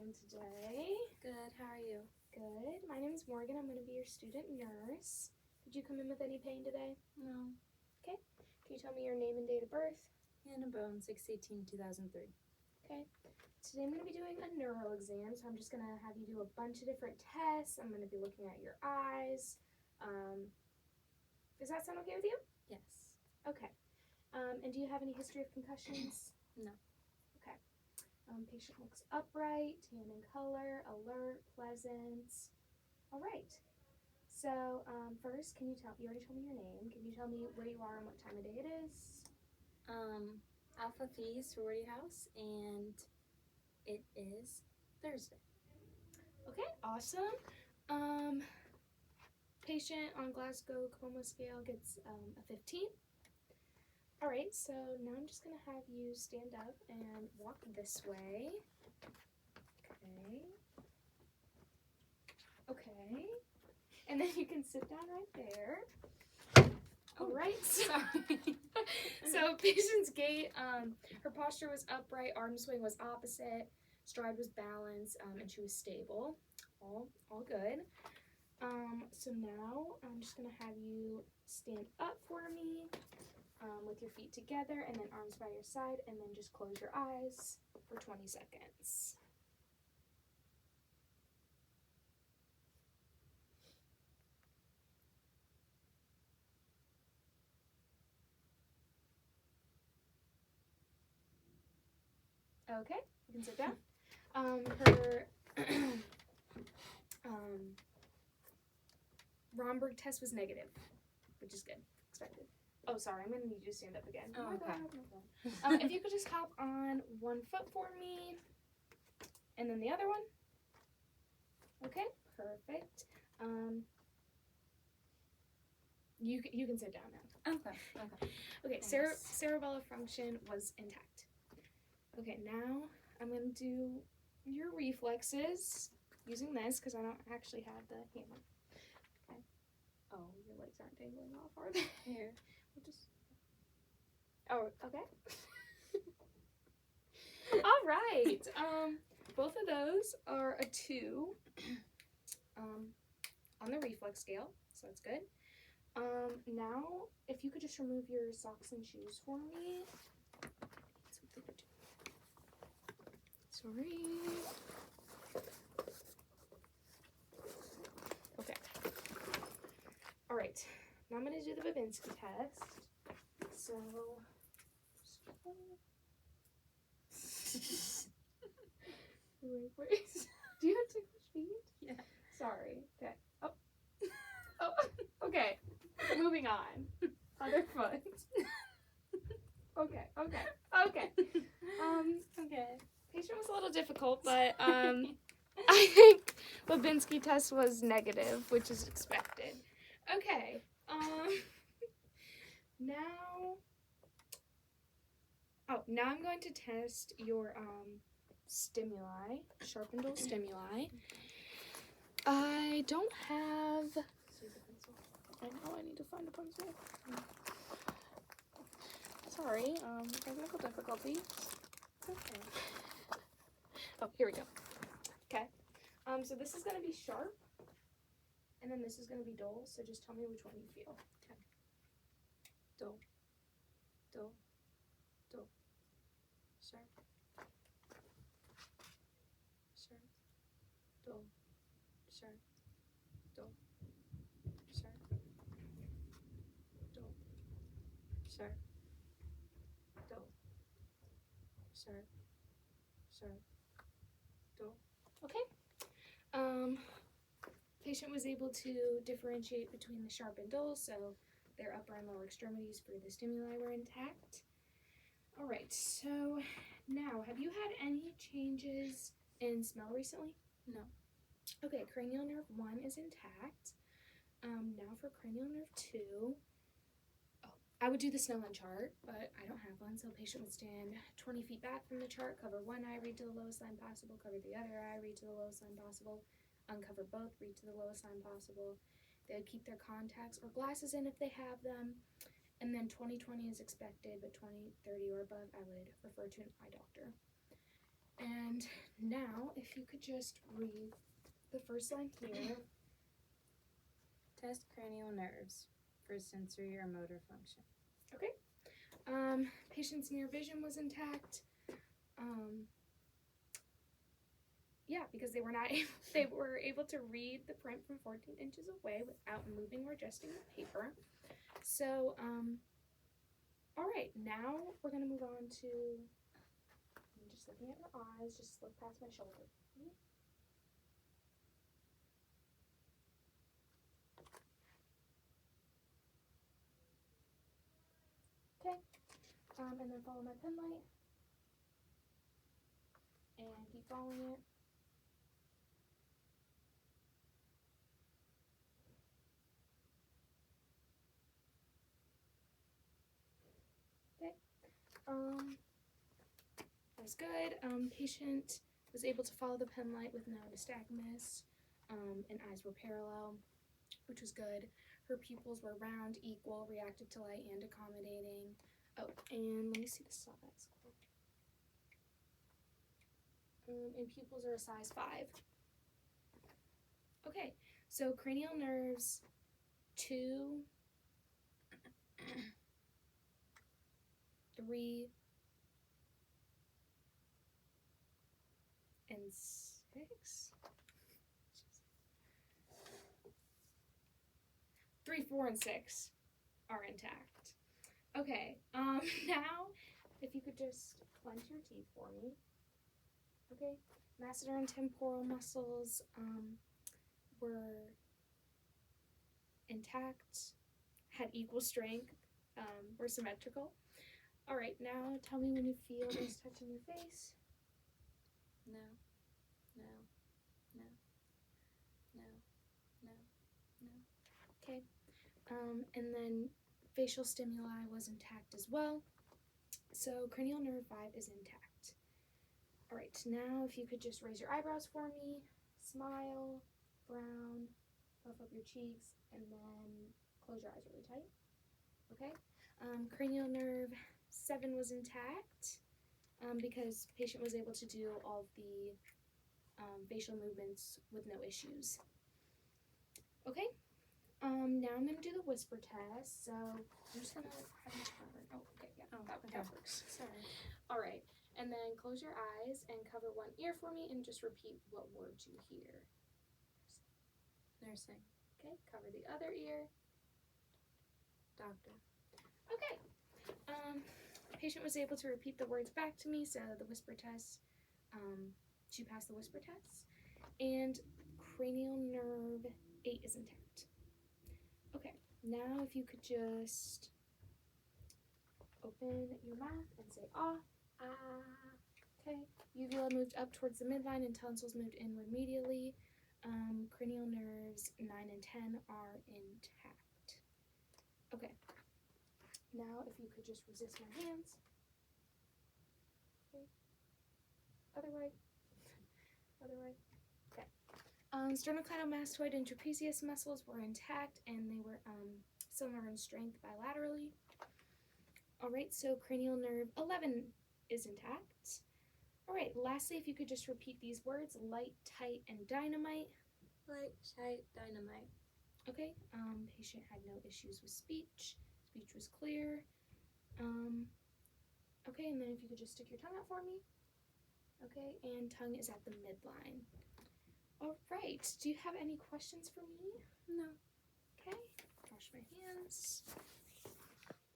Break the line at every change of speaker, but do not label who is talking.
doing today?
Good, how are you?
Good. My name is Morgan. I'm going to be your student nurse. Did you come in with any pain today?
No.
Okay. Can you tell me your name and date of birth?
Hannah Bone, 6/18/2003.
Okay. Today I'm going to be doing a neuro exam, so I'm just going to have you do a bunch of different tests. I'm going to be looking at your eyes. Does that sound okay with you?
Yes.
Okay. And do you have any history of concussions?
No.
Okay. Patient looks upright, tan in color, alert, pleasant. All right. So first, you already told me your name. Can you tell me where you are and what time of day it is?
Alpha Phi sorority house, and it is Thursday.
Okay, awesome. Patient on Glasgow Coma scale gets a 15. All right, so now I'm just gonna have you stand up and walk this way. Okay. And then you can sit down right there. All right.
Sorry.
So patient's gait, her posture was upright, arm swing was opposite, stride was balanced, and she was stable. All good. So now I'm just gonna have you stand up for me, with your feet together, and then arms by your side, and then just close your eyes for 20 seconds. Okay, you can sit down. Her Romberg test was negative, which is good. Expected. Oh, sorry, I'm gonna need you to stand up again.
Oh, okay.
If you could just hop on one foot for me, and then the other one. Okay, perfect. You can sit down now. Okay, cerebellar function was intact. Okay, now I'm going to do your reflexes using this because I don't actually have the hammer. Okay. Oh, your legs aren't dangling off, are they?
Here.
We'll just... Oh, okay. All right. Both of those are a 2 on the reflex scale, so that's good. Now, if you could just remove your socks and shoes for me. Sorry. Okay. All right. Now I'm going to do the Babinski test. So, wait. Do you have ticklish feet?
Yeah.
Sorry. Okay. Oh. Okay. Moving on. Other foot. Okay.
Okay.
Patient was a little difficult, but I think Babinski test was negative, which is expected. Okay. Now I'm going to test your stimuli, sharpened stimuli. I don't have. I know I need to find a pencil. Sorry, technical difficulties. Okay. Oh, here we go. Okay. So this is gonna be sharp, and then this is gonna be dull. So just tell me which one you feel. Okay.
Dull. Sharp. Dull. Sharp. Dull. Sharp. Dull. Sharp. Dull. Sharp. Dull.
Okay. Patient was able to differentiate between the sharp and dull, so their upper and lower extremities for the stimuli were intact. All right, so now, have you had any changes in smell recently?
No.
Okay, cranial nerve 1 is intact. Now for cranial nerve 2. I would do the Snellen chart, but I don't have one, so patient would stand 20 feet back from the chart, cover one eye, read to the lowest line possible, cover the other eye, read to the lowest line possible, uncover both, read to the lowest line possible. They would keep their contacts or glasses in if they have them, and then 20/20 is expected, but 20/30 or above, I would refer to an eye doctor. And now, if you could just read the first line here.
Test cranial nerves for sensory or motor function.
Patient's near vision was intact. Yeah, because they were not they were able to read the print from 14 inches away without moving or adjusting the paper. So, all right, now we're gonna move on to, I'm just looking at your eyes, just look past my shoulder. Okay, and then follow my pen light, and keep following it. That's good. Patient was able to follow the pen light with no nystagmus, and eyes were parallel, which was good. Her pupils were round, equal, reactive to light, and accommodating. Oh, and let me see the size. And pupils are a size 5. Okay, so cranial nerves 2, 3, and 6. 3, 4, and 6 are intact. Okay, now if you could just clench your teeth for me. Okay, masseter and temporal muscles were intact, had equal strength, were symmetrical. All right, now tell me when you feel this touching your face.
No, no, no, no, no, no.
Okay, and then facial stimuli was intact as well. So cranial nerve 5 is intact. All right, now if you could just raise your eyebrows for me, smile, frown, puff up your cheeks, and then close your eyes really tight. Okay, cranial nerve 7 was intact because patient was able to do all of the facial movements with no issues. Okay, now I'm gonna do the whisper test. So I'm just gonna have you cover. Oh, okay, yeah, that works.
Sorry.
All right, and then close your eyes and cover one ear for me, and just repeat what words you hear.
Nursing.
Okay, cover the other ear.
Doctor.
Okay. Patient was able to repeat the words back to me, so the whisper test, she passed the whisper test. And cranial nerve 8 is intact. Okay, now if you could just open your mouth and say ah. Okay, uvula moved up towards the midline and tonsils moved inward medially. Cranial nerves 9 and 10 are intact. Okay. Now, if you could just resist my hands. Okay. Other way. Other way. Okay. Sternocleidomastoid and trapezius muscles were intact, and they were similar in strength bilaterally. All right, so cranial nerve 11 is intact. All right, lastly, if you could just repeat these words, light, tight, and dynamite.
Light, tight, dynamite.
Okay, patient had no issues with speech. Speech was clear. Okay, and then if you could just stick your tongue out for me. Okay, and tongue is at the midline. All right, do you have any questions for me?
No.